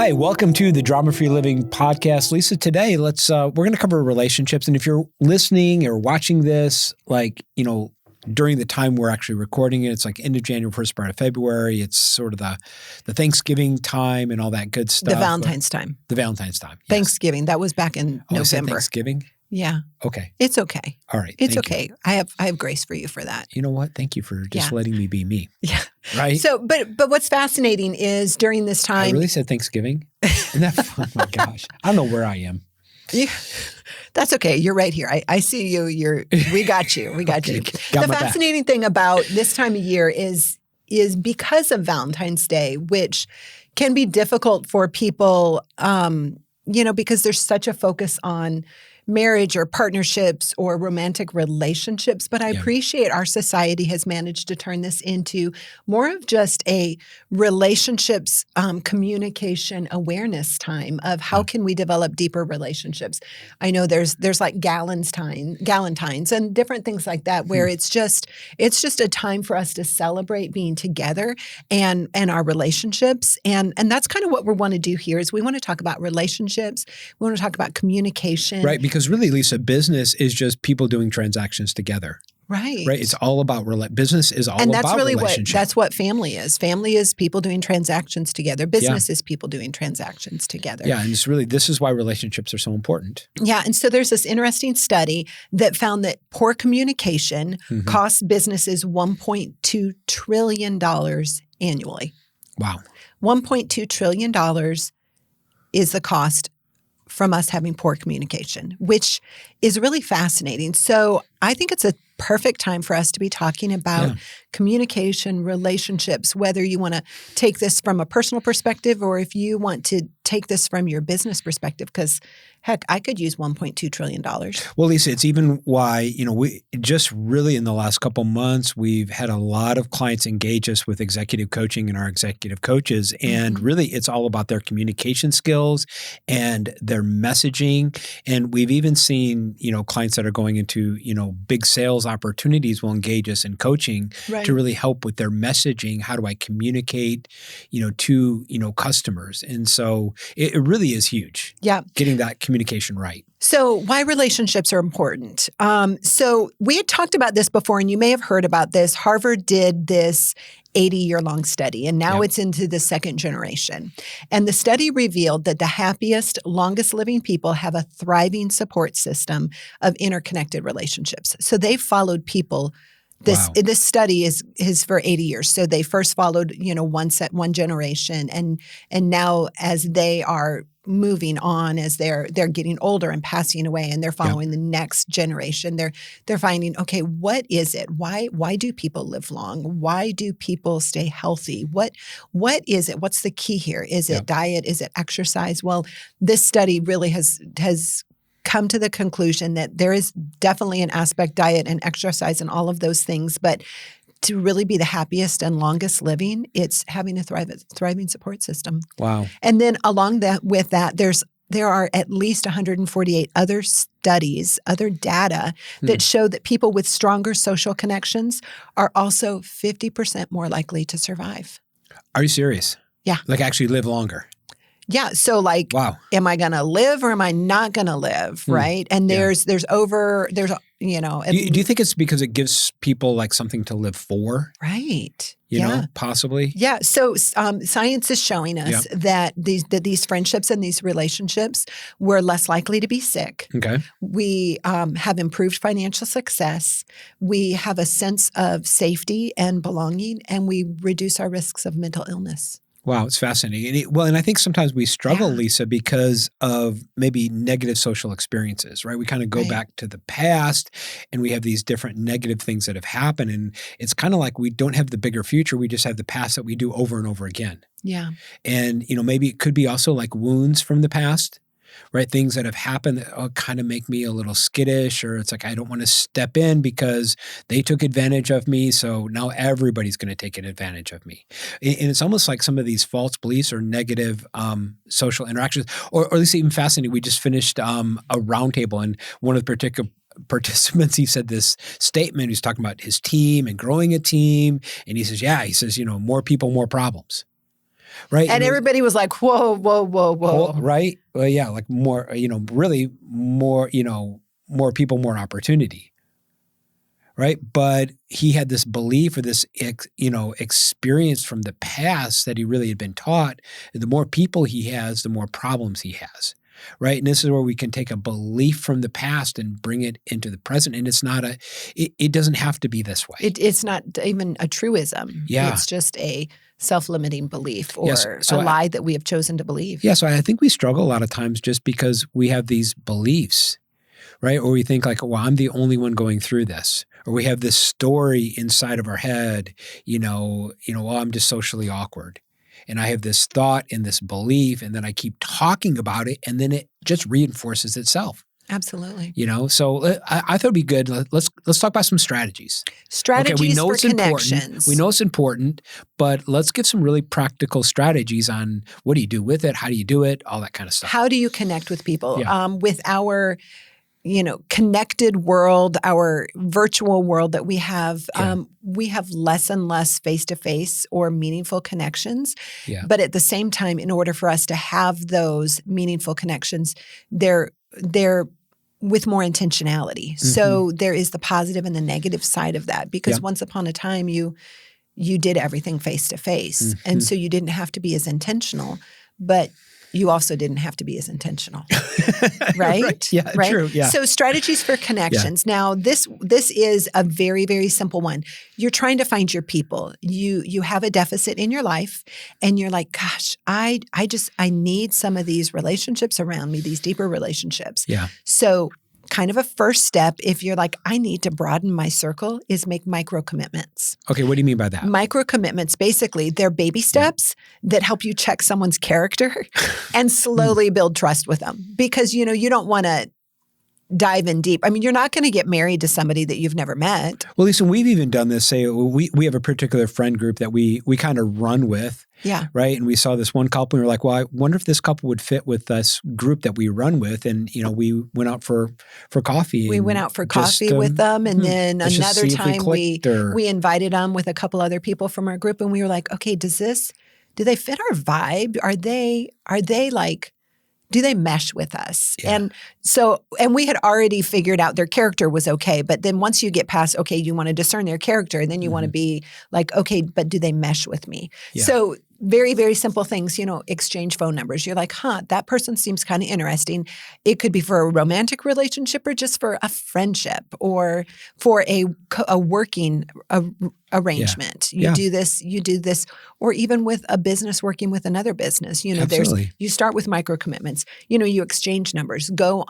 Hi, welcome to the Drama Free Living podcast. Lisa, today we're going to cover relationships. And if you're listening or watching this, during the time we're actually recording it, it's like end of January, first part of February. It's sort of the Thanksgiving time and all that good stuff. The Valentine's time. The Valentine's time. Yes. Thanksgiving. That was back in I said November. Thanksgiving? Yeah. Okay. It's okay. All right. It's Thank okay. you. I have grace for you for that. You know what? Thank you for just letting me be me. Yeah. Right? So, but what's fascinating is during this time. I really said Thanksgiving? Isn't that fun? Oh my gosh. I don't know where I am. Yeah, that's okay. You're right here. I see you. We got you. We got Okay, you. got The my fascinating thing about this time of year is because of Valentine's Day, which can be difficult for people, because there's such a focus on marriage or partnerships or romantic relationships. But I appreciate our society has managed to turn this into more of just a relationships communication awareness time of how can we develop deeper relationships. I know there's like Galentine's and different things like that where it's just a time for us to celebrate being together and our relationships. And that's kind of what we want to do here is we want to talk about relationships. We want to talk about communication. Right. Because really, Lisa, business is just people doing transactions together. Right. Right. It's all about business is all and that's about really relationship. that's what family is. Family is people doing transactions together. Business is people doing transactions together. Yeah. And this is why relationships are so important. Yeah. And so there's this interesting study that found that poor communication costs businesses $1.2 trillion annually. Wow. $1.2 trillion is the cost from us having poor communication, which is really fascinating. So I think it's a perfect time for us to be talking about communication, relationships, whether you want to take this from a personal perspective or if you want to take this from your business perspective, because heck, I could use $1.2 trillion. Well, Lisa, it's even why, we just really in the last couple months, we've had a lot of clients engage us with executive coaching and our executive coaches. And really it's all about their communication skills and their messaging. And we've even seen, clients that are going into, big sales opportunities will engage us in coaching to really help with their messaging. How do I communicate, to, customers? And so it really is huge. Yeah. Getting that communication right. So why relationships are important. So we had talked about this before, and you may have heard about this. Harvard did this 80-year-long study, and now it's into the second generation. And the study revealed that the happiest, longest living people have a thriving support system of interconnected relationships. So they followed people. This study is for 80 years. So they first followed, one generation, and now as they are moving on, as they're getting older and passing away, and they're following the next generation, they're finding, okay, what is it? Why do people live long? Why do people stay healthy? What is it? What's the key here? Is it diet? Is it exercise? Well, this study really has come to the conclusion that there is definitely an aspect, diet and exercise and all of those things, but to really be the happiest and longest living, it's having a thriving support system. Wow. And then along with that, there are at least 148 other studies, other data that show that people with stronger social connections are also 50% more likely to survive. Are you serious? Yeah. Like actually live longer? Yeah. So am I going to live or am I not going to live? Right. And do you think it's because it gives people like something to live for? Right. You know, possibly. Yeah. So science is showing us that these friendships and these relationships, we're less likely to be sick. Okay. We have improved financial success. We have a sense of safety and belonging, and we reduce our risks of mental illness. Wow, it's fascinating. And I think sometimes we struggle, Lisa, because of maybe negative social experiences, right? We kind of go back to the past and we have these different negative things that have happened. And it's kind of like we don't have the bigger future. We just have the past that we do over and over again. Yeah. And, maybe it could be also like wounds from the past, right? Things that have happened that kind of make me a little skittish, or it's like, I don't want to step in because they took advantage of me. So now everybody's going to take an advantage of me. And it's almost like some of these false beliefs or negative social interactions, or at least even fascinating. We just finished a roundtable, and one of the particular participants, he said this statement. He's talking about his team and growing a team. And he says, more people, more problems. right? And everybody was like, whoa, whoa, whoa, whoa. Right? Well, yeah, like more, really more, more people, more opportunity. Right. But he had this belief or this, experience from the past that he really had been taught. The more people he has, the more problems he has. Right. And this is where we can take a belief from the past and bring it into the present. And it's not it doesn't have to be this way. It's not even a truism. Yeah. It's just a self-limiting belief or so a lie that we have chosen to believe. Yeah. So I think we struggle a lot of times just because we have these beliefs. Right. Or we think like, well, I'm the only one going through this. Or we have this story inside of our head, well, I'm just socially awkward. And I have this thought and this belief, and then I keep talking about it, and then it just reinforces itself. Absolutely. So I thought it'd be good. Let's talk about some strategies. Strategies we know for it's connections. Important. We know it's important, but let's give some really practical strategies on what do you do with it, how do you do it, all that kind of stuff. How do you connect with people? Yeah. With our connected world, our virtual world that we have less and less face-to-face or meaningful connections. Yeah. But at the same time, in order for us to have those meaningful connections, they're with more intentionality. Mm-hmm. So there is the positive and the negative side of that, because once upon a time you did everything face-to-face. Mm-hmm. And so you didn't have to be as intentional, but you also didn't have to be as intentional, right? Right. Yeah, right? True. Yeah. So strategies for connections. Yeah. Now, this is a very, very simple one. You're trying to find your people. You have a deficit in your life, and you're like, gosh, I need some of these relationships around me, these deeper relationships. Yeah. So kind of a first step, if you're like, I need to broaden my circle, is make micro commitments. Okay, what do you mean by that? Micro commitments, basically, they're baby steps that help you check someone's character and slowly build trust with them. Because, you don't want to dive in deep. I mean, you're not going to get married to somebody that you've never met. Well, Lisa, we've even done this. Say we have a particular friend group that we kind of run with. Yeah. Right. And we saw this one couple and we were like, well, I wonder if this couple would fit with this group that we run with. And, we went out for coffee. We went out for coffee with them. And then another time we invited them with a couple other people from our group. And we were like, okay, do they fit our vibe? Are they like, do they mesh with us? Yeah. And we had already figured out their character was okay. But then once you get past, okay, you want to discern their character, and then you want to be like, okay, but do they mesh with me? Yeah. So very, very simple things, exchange phone numbers. You're like, that person seems kind of interesting. It could be for a romantic relationship or just for a friendship or for a working arrangement. Yeah. You do this, or even with a business working with another business. You start with micro commitments. You exchange numbers. Go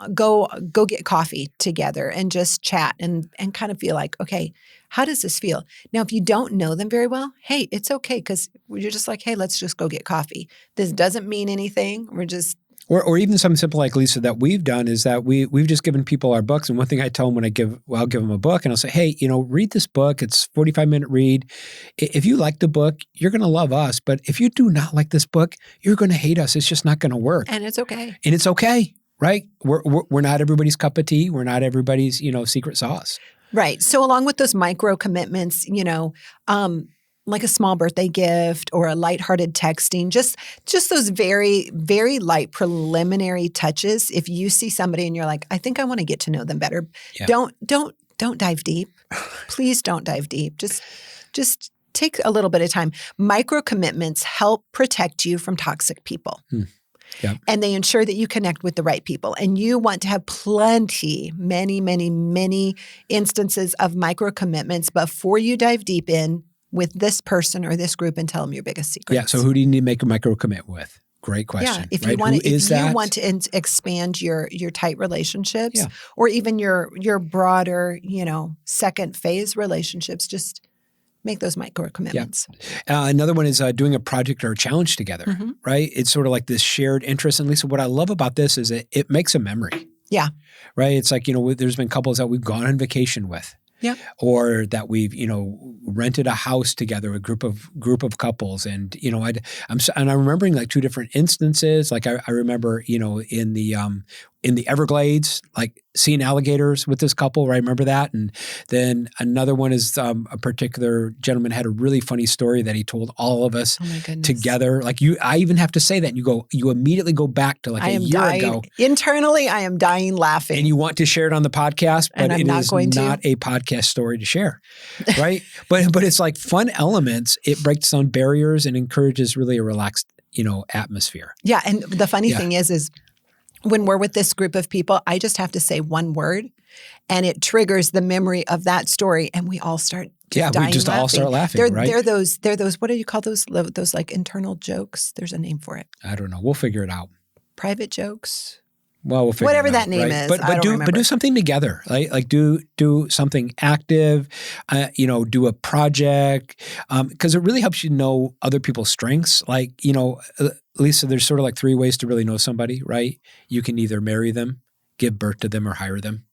get coffee together and just chat and kind of feel like, okay, how does this feel? Now, if you don't know them very well, hey, it's okay, because you're just like, hey, let's just go get coffee. This doesn't mean anything. We're just or even something simple like, Lisa, that we've done is that we've just given people our books. And one thing I tell them when I'll give them a book and I'll say, hey, read this book. It's a 45-minute read. If you like the book, you're going to love us. But if you do not like this book, you're going to hate us. It's just not going to work. And it's okay. And it's okay, right? We're not everybody's cup of tea. We're not everybody's, secret sauce. Right. So along with those micro commitments, like a small birthday gift or a lighthearted texting, just those very, very light preliminary touches. If you see somebody and you're like, I think I want to get to know them better, don't dive deep. Please don't dive deep. Just take a little bit of time. Micro commitments help protect you from toxic people. Yep. And they ensure that you connect with the right people. And you want to have many, many, many instances of micro commitments before you dive deep in with this person or this group and tell them your biggest secrets. Yeah. So who do you need to make a micro commit with? Great question. Yeah. If you want to expand your tight relationships or even your broader, second phase relationships, just make those micro commitments. Yeah. Another one is doing a project or a challenge together, right? It's sort of like this shared interest. And Lisa, what I love about this is it makes a memory. Yeah. Right? It's like, there's been couples that we've gone on vacation with. Yeah. Or that we've, rented a house together, a group of couples. And, I'm remembering like two different instances. Like I remember, in in the Everglades, like seeing alligators with this couple, right? Remember that? And then another one is a particular gentleman had a really funny story that he told all of us together. Like I even have to say that, and you immediately go back to like a year ago. Internally, I am dying laughing. And you want to share it on the podcast, but it is not a podcast story to share, right? but it's like fun elements. It breaks down barriers and encourages really a relaxed, atmosphere. Yeah, and the funny thing is when we're with this group of people, I just have to say one word and it triggers the memory of that story and we all start all start laughing, right? They're those, what do you call those? Those like internal jokes? There's a name for it. I don't know. We'll figure it out. Private jokes? Well, we'll figure whatever it out, that name right? is. But do something together, right? Like do something active, do a project, because it really helps you know other people's strengths. Like, Lisa, there's sort of like 3 ways to really know somebody, right? You can either marry them, give birth to them, or hire them.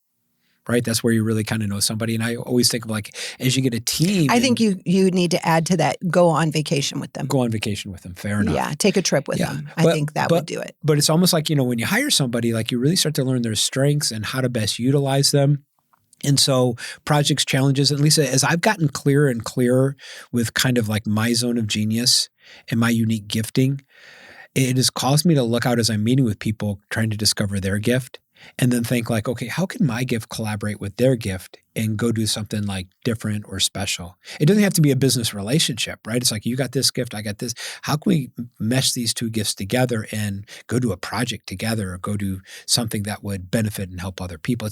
Right? That's where you really kind of know somebody. And I always think of like, as you get a team. I think you need to add to that, go on vacation with them. Go on vacation with them. Fair enough. Yeah. Take a trip with them. I think that would do it. But it's almost like, when you hire somebody, like you really start to learn their strengths and how to best utilize them. And so projects, challenges, and Lisa, as I've gotten clearer and clearer with kind of like my zone of genius and my unique gifting, it has caused me to look out as I'm meeting with people trying to discover their gift. And then think like, okay, how can my gift collaborate with their gift and go do something like different or special? It doesn't have to be a business relationship, right? It's like, you got this gift, I got this. How can we mesh these 2 gifts together and go do a project together or go do something that would benefit and help other people?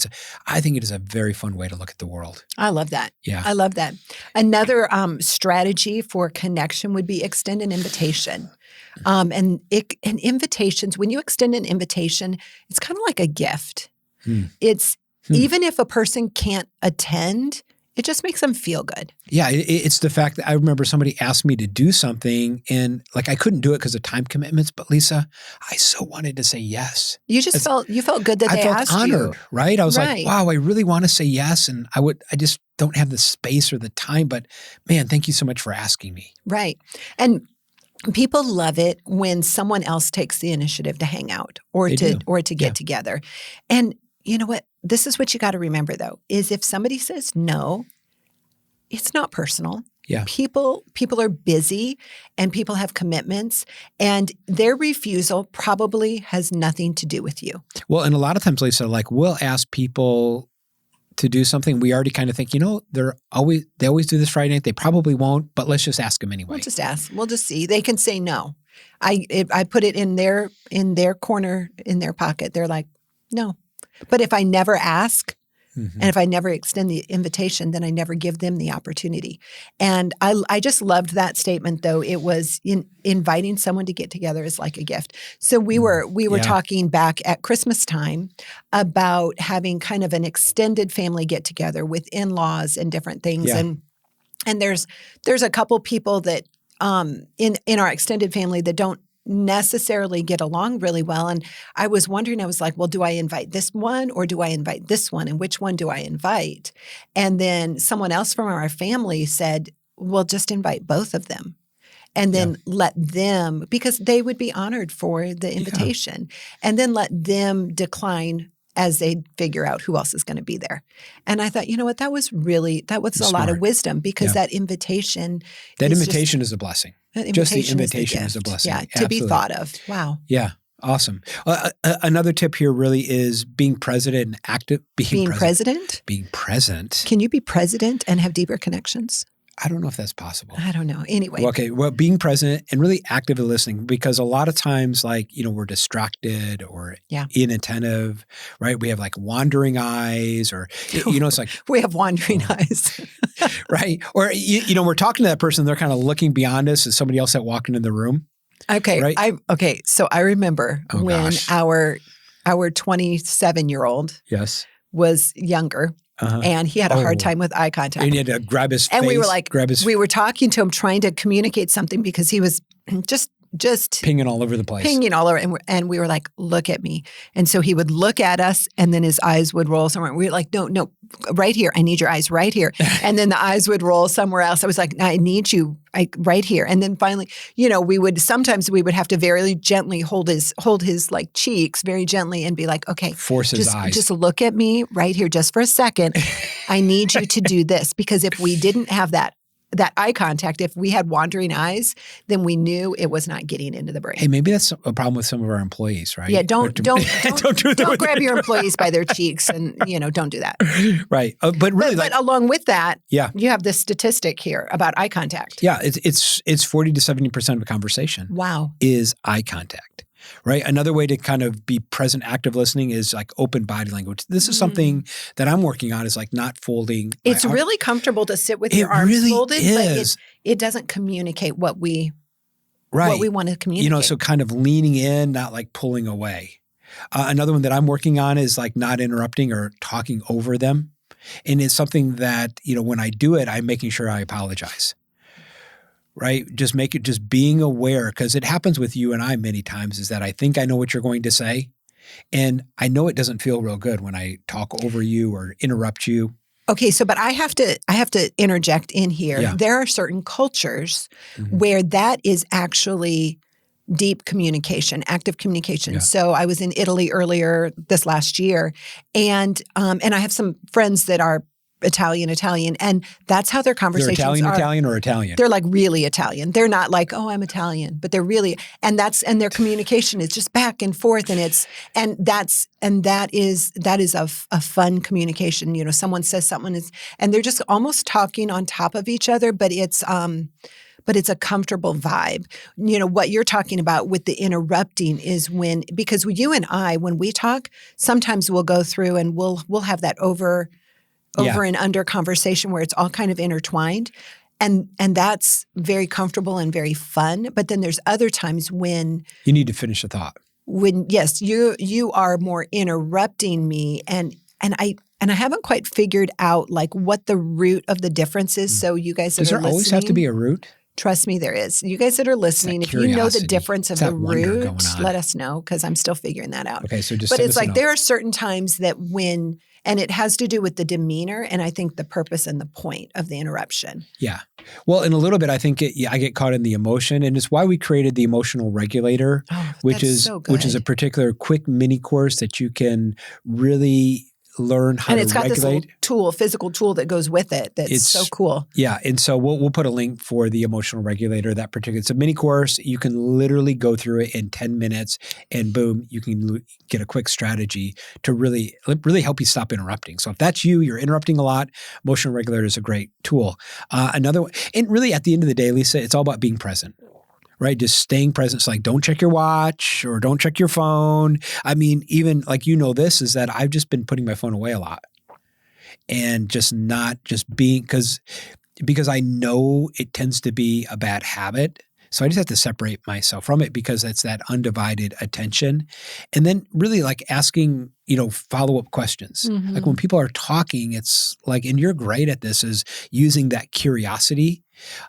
I think it is a very fun way to look at the world. I love that. Yeah. I love that. Another strategy for connection would be extend an invitation. And invitations, when you extend an invitation, it's kind of like a gift. It's even if a person can't attend, it just makes them feel good. Yeah, it's the fact that I remember somebody asked me to do something and like I couldn't do it because of time commitments, but Lisa, I so wanted to say yes. You just felt good that they asked you. I felt honored, right? I was like, wow, I really want to say yes. And I just don't have the space or the time, but man, thank you so much for asking me. Right. And people love it when someone else takes the initiative to hang out or to get together. And you know what? This is what you got to remember though, is if somebody says no, it's not personal. Yeah. People are busy and people have commitments and their refusal probably has nothing to do with you. Well, and a lot of times, Lisa, like we'll ask people to do something, we already kind of think, they always do this Friday night. They probably won't, but let's just ask them anyway. We'll just ask. We'll just see. They can say no. I put it in their corner, in their pocket. They're like, no. But if I never ask and if I never extend the invitation, then I never give them the opportunity. And I just loved that statement, though. It was inviting someone to get together is like a gift. So we were talking back at Christmas time about having kind of an extended family get together with in-laws and different things. Yeah. And there's a couple people that in our extended family that don't necessarily get along really well. And I was wondering, I was like, well, do I invite this one or do I invite this one? And which one do I invite? And then someone else from our family said, well, just invite both of them. And then let them, because they would be honored for the invitation, and then let them decline as they figure out who else is going to be there. And I thought, you know what, that was a lot of wisdom because that invitation is a blessing. Just the invitation is a blessing. Yeah, to be thought of. Wow. Yeah, awesome. Another tip here really is being present and active. Being present? Being present. Can you be president and have deeper connections? I don't know if that's possible. I don't know. Anyway. Well, being present and really actively listening, because a lot of times, like, we're distracted or inattentive, right? We have like wandering eyes or, it's like. We have wandering eyes. Right? Or, we're talking to that person, they're kind of looking beyond us as somebody else that walked into the room. Okay. Right? So I remember when our 27-year-old was younger. And he had a hard time with eye contact. And he had to grab his face. And we were like, we were talking to him, trying to communicate something because he was just pinging all over the place. And we were like, look at me. And so he would look at us and then his eyes would roll somewhere. We were like, no, right here. I need your eyes right here. And then the eyes would roll somewhere else. I was like, I need you right here. And then finally, sometimes we would have to very gently hold his like cheeks very gently and be like, okay, force his eyes. Just look at me right here just for a second. I need you to do this, because if we didn't have that eye contact, if we had wandering eyes, then we knew it was not getting into the brain. Hey, maybe that's a problem with some of our employees, right? Yeah, don't grab your employees by their cheeks, and don't do that. Right, but really, but along with that, yeah, you have this statistic here about eye contact. Yeah, it's 40 to 70% of a conversation. Wow, is eye contact. Right. Another way to kind of be present, active listening is like open body language. This is something that I'm working on, is like not folding. It's really comfortable to sit with your arms really folded, is. But it doesn't communicate what we want to communicate. So kind of leaning in, not like pulling away. Another one that I'm working on is like not interrupting or talking over them. And it's something that, when I do it, I'm making sure I apologize. Right? Just being aware, because it happens with you and I many times, is that I think I know what you're going to say. And I know it doesn't feel real good when I talk over you or interrupt you. Okay, but I have to interject in here. Yeah. There are certain cultures where that is actually deep communication, active communication. Yeah. So I was in Italy earlier this last year, and I have some friends that are Italian, and that's how their conversations They're are. Italian or Italian? They're like really Italian. They're not like, oh, I'm Italian, but they're really, and their communication is just back and forth, and that is a fun communication. Someone says something and they're just almost talking on top of each other, but it's a comfortable vibe. What you're talking about with the interrupting is because you and I, when we talk, sometimes we'll go through and we'll have that over and under conversation where it's all kind of intertwined. And that's very comfortable and very fun. But then there's other times when you need to finish a thought. When yes, you are more interrupting me, and I haven't quite figured out like what the root of the difference is. So you guys that Does are there always have to be a root? Trust me, there is. You guys that are listening, if you know the difference of the root, let us know, because I'm still figuring that out. Okay, so but it's like there are certain times that and it has to do with the demeanor, and I think the purpose and the point of the interruption. Yeah. Well, in a little bit, I think I get caught in the emotion, and it's why we created the emotional regulator, which is a particular quick mini course that you can really learn how to regulate. And it's got this little physical tool that goes with it. It's so cool. Yeah. And so we'll put a link for the emotional regulator, it's a mini course. You can literally go through it in 10 minutes and boom, you can get a quick strategy to really help you stop interrupting. So if that's you're interrupting a lot, emotional regulator is a great tool. Another one, and really at the end of the day, Lisa, it's all about being present. Right? Just staying present. It's like, don't check your watch or don't check your phone. I mean, even like, this is that I've just been putting my phone away a lot and just not just being, because I know it tends to be a bad habit. So I just have to separate myself from it, because it's that undivided attention. And then really like asking, follow-up questions. Mm-hmm. Like when people are talking, it's like, and you're great at this, is using that curiosity.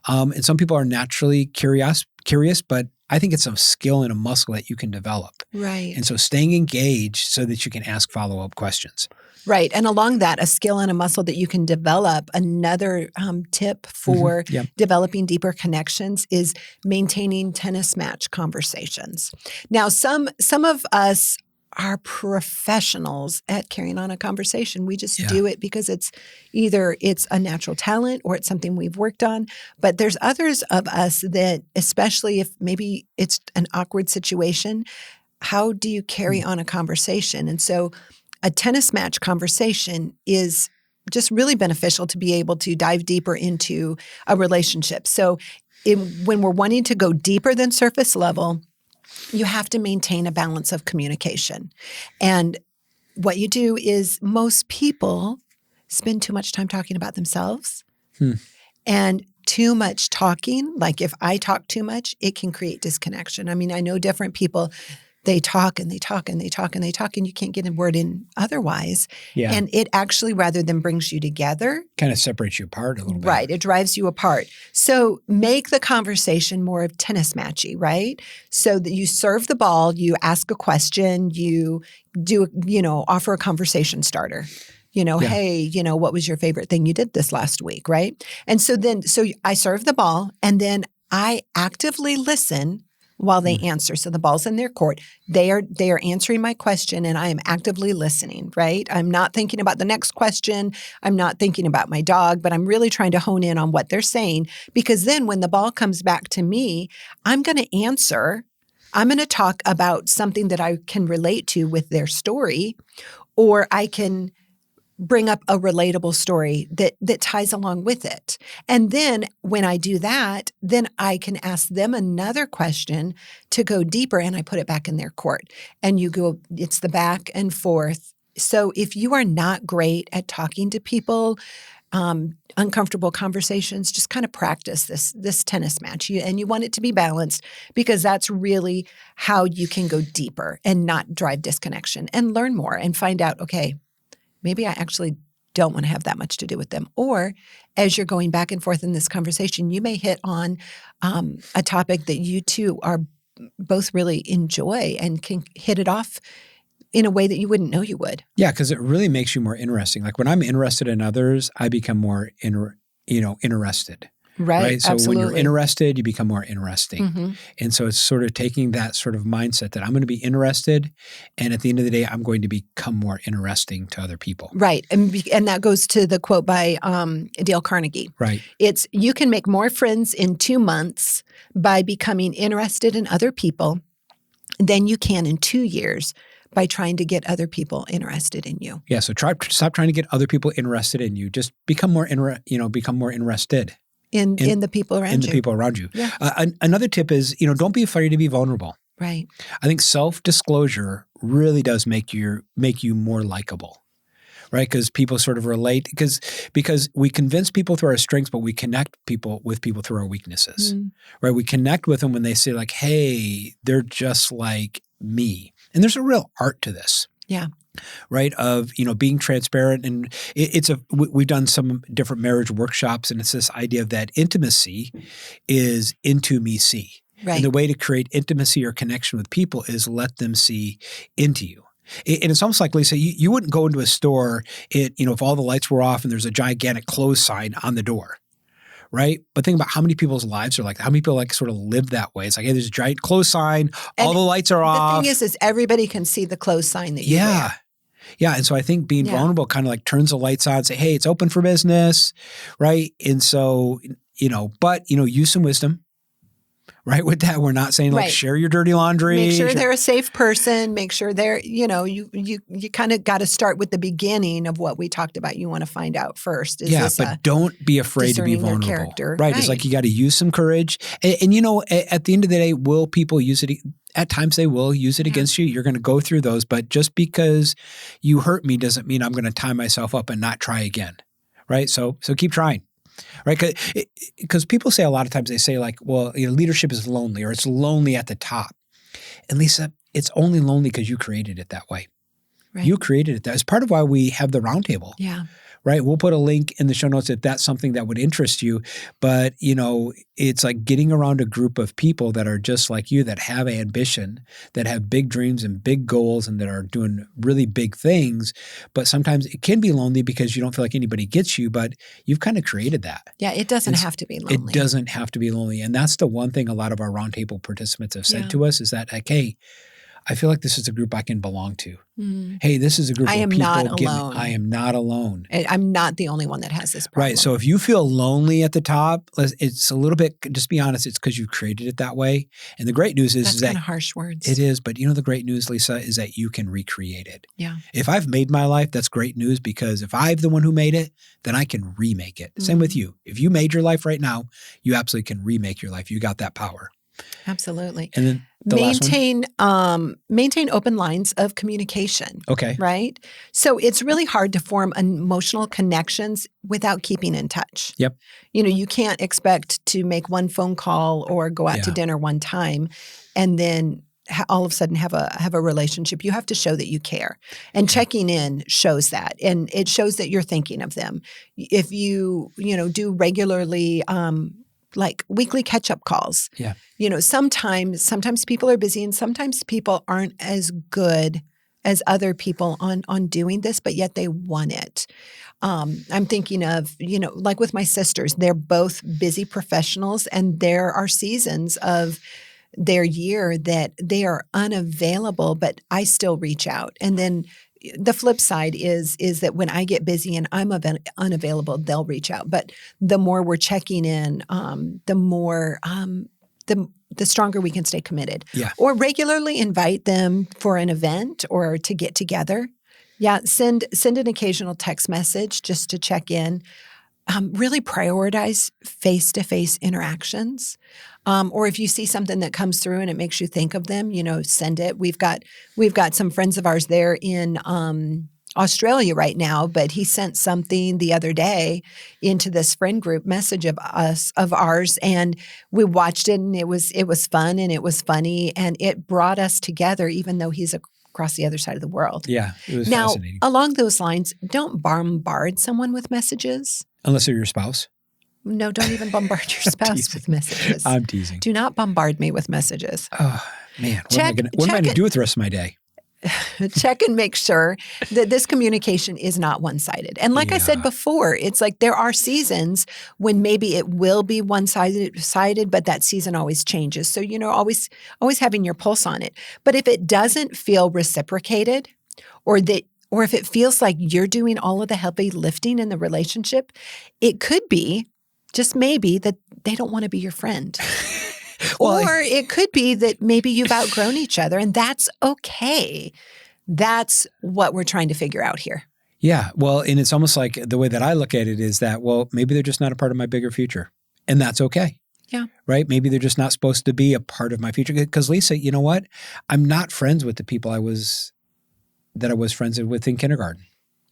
And some people are naturally curious, but I think it's a skill and a muscle that you can develop. Right. And so staying engaged so that you can ask follow-up questions. Right. And along that, a skill and a muscle that you can develop. Another tip for developing deeper connections is maintaining tennis match conversations. Now, some of us are professionals at carrying on a conversation. We just do it because it's a natural talent or it's something we've worked on. But there's others of us that, especially if maybe it's an awkward situation, how do you carry on a conversation? And so a tennis match conversation is just really beneficial to be able to dive deeper into a relationship. So when we're wanting to go deeper than surface level, you have to maintain a balance of communication. And what you do is most people spend too much time talking about themselves. And too much talking, like if I talk too much, it can create disconnection. I mean, I know different people, they talk and they talk and they talk and they talk, and you can't get a word in otherwise. Yeah. And it actually, rather than brings you together, kind of separates you apart a little bit. Right. It drives you apart. So make the conversation more of tennis matchy, right? So that you serve the ball, you ask a question, you do, offer a conversation starter. Hey, what was your favorite thing you did this last week, right? And so I serve the ball, and then I actively listen while they answer. So the ball's in their court. They are answering my question, and I am actively listening, right? I'm not thinking about the next question. I'm not thinking about my dog, but I'm really trying to hone in on what they're saying, because then when the ball comes back to me, I'm going to answer. I'm going to talk about something that I can relate to with their story, or I can bring up a relatable story that ties along with it. And then when I do that, then I can ask them another question to go deeper, and I put it back in their court. And it's the back and forth. So if you are not great at talking to people, uncomfortable conversations, just kind of practice this tennis match. And you want it to be balanced, because that's really how you can go deeper and not drive disconnection and learn more and find out, okay, maybe I actually don't want to have that much to do with them. Or as you're going back and forth in this conversation, you may hit on a topic that you two are both really enjoy and can hit it off in a way that you wouldn't know you would. Yeah, because it really makes you more interesting. Like when I'm interested in others, I become more interested. Right. So absolutely. when you're interested, you become more interesting. Mm-hmm. And so it's sort of taking that sort of mindset that I'm going to be interested, and at the end of the day, I'm going to become more interesting to other people. Right. And that goes to the quote by Dale Carnegie. Right. It's, you can make more friends in 2 months by becoming interested in other people than you can in 2 years by trying to get other people interested in you. Yeah. So stop trying to get other people interested in you. Just become more interested. In the people around you. In the people around you. Yeah. Another tip is, don't be afraid to be vulnerable. Right. I think self-disclosure really does make you more likable, right? Because people sort of relate, because we convince people through our strengths, but we connect with people through our weaknesses, right? We connect with them when they say like, hey, they're just like me. And there's a real art to this. Yeah. Right, of being transparent, and we've done some different marriage workshops, and it's this idea of that intimacy is into me see, right. And the way to create intimacy or connection with people is let them see into you. And it's almost like, Lisa, you wouldn't go into a store, if all the lights were off and there's a gigantic close sign on the door. Right? But think about how many people's lives are like that. How many people sort of live that way. It's like, hey, there's a giant close sign, all the lights are off. The thing is everybody can see the close sign that you wear. Yeah. And so I think being vulnerable kind of like turns the lights on, say, hey, it's open for business. Right. And so, but use some wisdom. Right. With that, we're not saying like share your dirty laundry. Make sure they're a safe person. Make sure they're, you kind of got to start with the beginning of what we talked about. You want to find out first. But don't be afraid to be vulnerable. Character. Right. It's like you got to use some courage. And at the end of the day, will people use it? At times they will use it against you. You're going to go through those. But just because you hurt me doesn't mean I'm going to tie myself up and not try again. Right. So keep trying. Right? Because people say a lot of times, they say like, well, leadership is lonely, or it's lonely at the top. And Lisa, it's only lonely because you created it that way. Right. You created it. That is part of why we have the roundtable. Yeah. Right. We'll put a link in the show notes if that's something that would interest you. But, it's like getting around a group of people that are just like you, that have ambition, that have big dreams and big goals, and that are doing really big things. But sometimes it can be lonely because you don't feel like anybody gets you, but you've kind of created that. Yeah. It doesn't have to be lonely. It doesn't have to be lonely. And that's the one thing a lot of our roundtable participants have said to us is that, like, hey, I feel like this is a group I can belong to. Mm. Hey, this is a group of people. I am not alone. I'm not the only one that has this problem. Right. So if you feel lonely at the top, it's a little bit, just be honest, it's because you've created it that way. And the great news is that's that— kind of harsh words. It is. But the great news, Lisa, is that you can recreate it. Yeah. If I've made my life, that's great news, because if I'm the one who made it, then I can remake it. Same with you. If you made your life right now, you absolutely can remake your life. You got that power. Absolutely. And then maintain open lines of communication. Okay. Right? So it's really hard to form emotional connections without keeping in touch. Yep. You can't expect to make one phone call or go out to dinner one time and then all of a sudden have a relationship. You have to show that you care. And checking in shows that. And it shows that you're thinking of them. If you do regularly like weekly catch-up calls. Yeah. Sometimes people are busy, and sometimes people aren't as good as other people on doing this, but yet they want it. I'm thinking of, like with my sisters, they're both busy professionals, and there are seasons of their year that they are unavailable, but I still reach out. And then the flip side is that when I get busy and I'm unavailable, they'll reach out. But the more we're checking in, the more the stronger we can stay committed. Yeah. Or regularly invite them for an event or to get together. Yeah, send an occasional text message just to check in. Really prioritize face-to-face interactions. Or if you see something that comes through and it makes you think of them, send it. We've got some friends of ours there in Australia right now, but he sent something the other day into this friend group message of ours, and we watched it, and it was fun and it was funny, and it brought us together, even though he's across the other side of the world. Yeah, it was now, fascinating. Along those lines, don't bombard someone with messages. Unless they're your spouse. No, don't even bombard your spouse with messages. I'm teasing. Do not bombard me with messages. Oh, man. What am I going to do with the rest of my day? Check and make sure that this communication is not one-sided. And like I said before, it's like there are seasons when maybe it will be one-sided, but that season always changes. So, always having your pulse on it. But if it doesn't feel reciprocated, or if it feels like you're doing all of the heavy lifting in the relationship, it could be, just maybe, that they don't want to be your friend. Or it could be that maybe you've outgrown each other, and that's okay. That's what we're trying to figure out here. Yeah. Well, and it's almost like the way that I look at it is that, well, maybe they're just not a part of my bigger future, and that's okay. Yeah. Right? Maybe they're just not supposed to be a part of my future. Because Lisa, you know what? I'm not friends with the people I was friends with in kindergarten.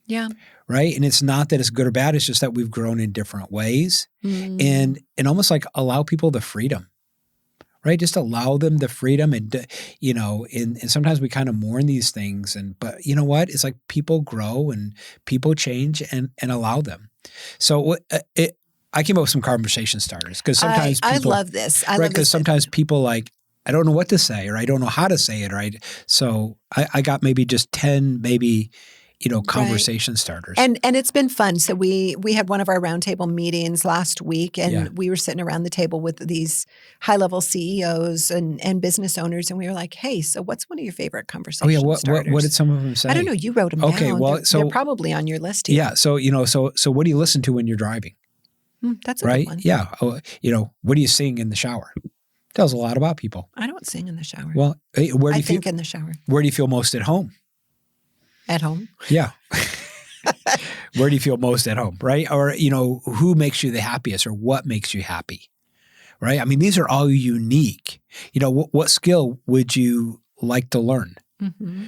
Yeah. Right? And it's not that it's good or bad. It's just that we've grown in different ways, and almost like allow people the freedom. Right? Just allow them the freedom, and, and sometimes we kind of mourn these things, but you know what? It's like people grow and people change, and allow them. So I came up with some conversation starters, because sometimes I love this. I love this. Because sometimes people I don't know what to say, or I don't know how to say it, right? So I got maybe just 10, conversation starters. And it's been fun. So we had one of our roundtable meetings last week, and we were sitting around the table with these high-level CEOs and business owners, and we were like, hey, so what's one of your favorite conversation starters? What did some of them say? I don't know. You wrote them down. Okay, well, they're probably on your list here. Yeah, so what do you listen to when you're driving? That's a right? good one. Yeah. What do you sing in the shower? Tells a lot about people. I don't sing in the shower. Well, where do you think in the shower. Where do you feel most at home? At home? Yeah. Where do you feel most at home, right? Or, who makes you the happiest, or what makes you happy, right? I mean, these are all unique. What skill would you like to learn? Mm-hmm.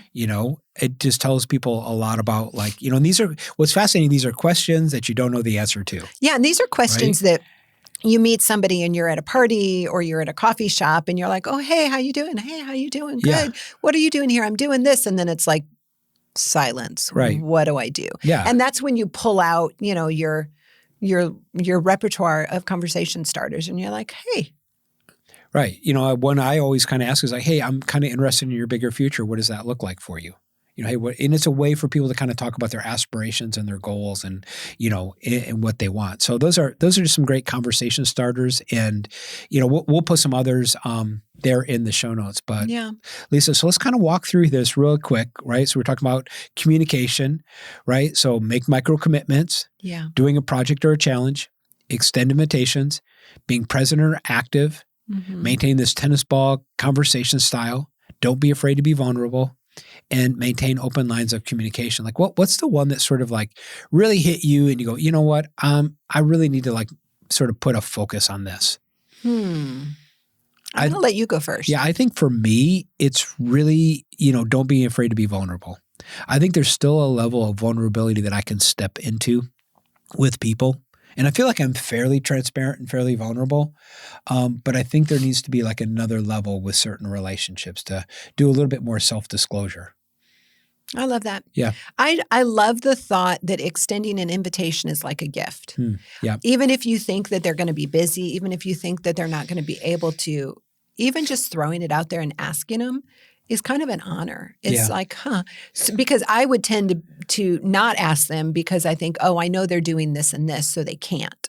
It just tells people a lot about, and these are, what's fascinating, these are questions that you don't know the answer to. Yeah, and these are questions that you meet somebody and you're at a party or you're at a coffee shop and you're like, oh, hey, how you doing? Hey, how you doing? Good. Yeah. What are you doing here? I'm doing this. And then it's like silence. Right. What do I do? Yeah. And that's when you pull out, your repertoire of conversation starters and you're like, hey. Right. One I always kind of ask is like, hey, I'm kind of interested in your bigger future. What does that look like for you? Hey, and it's a way for people to kind of talk about their aspirations and their goals and, and what they want. So those are just some great conversation starters. And, we'll put some others there in the show notes. But Lisa, so let's kind of walk through this real quick, right? So we're talking about communication, right? So make micro commitments, doing a project or a challenge, extend invitations, being present or active, maintain this tennis ball conversation style, don't be afraid to be vulnerable, and maintain open lines of communication. Like what's the one that sort of really hit you and you go, you know what? I really need to sort of put a focus on this. I'm going to let you go first. Yeah. I think for me, it's really, don't be afraid to be vulnerable. I think there's still a level of vulnerability that I can step into with people. And I feel like I'm fairly transparent and fairly vulnerable. But I think there needs to be another level with certain relationships to do a little bit more self-disclosure. I love that. Yeah. I love the thought that extending an invitation is like a gift. Yeah. Even if you think that they're going to be busy, even if you think that they're not going to be able to, even just throwing it out there and asking them is kind of an honor. It's like, because I would tend to not ask them because I think, oh, I know they're doing this and this, so they can't.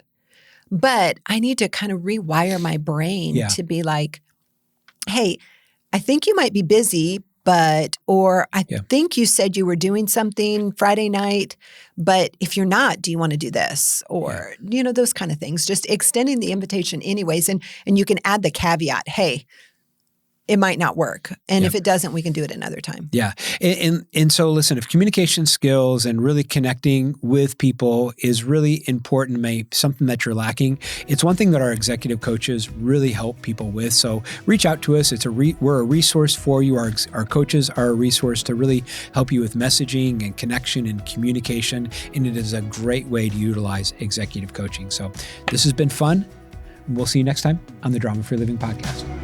But I need to kind of rewire my brain to be like, hey, I think you might be busy, or I think you said you were doing something Friday night, but if you're not, do you want to do this? Or, those kind of things, just extending the invitation anyways. And you can add the caveat, hey, it might not work. And if it doesn't, we can do it another time. Yeah. And so listen, if communication skills and really connecting with people is really important, maybe something that you're lacking, it's one thing that our executive coaches really help people with. So reach out to us. We're a resource for you. Our coaches are a resource to really help you with messaging and connection and communication. And it is a great way to utilize executive coaching. So this has been fun. We'll see you next time on the Drama Free Living Podcast.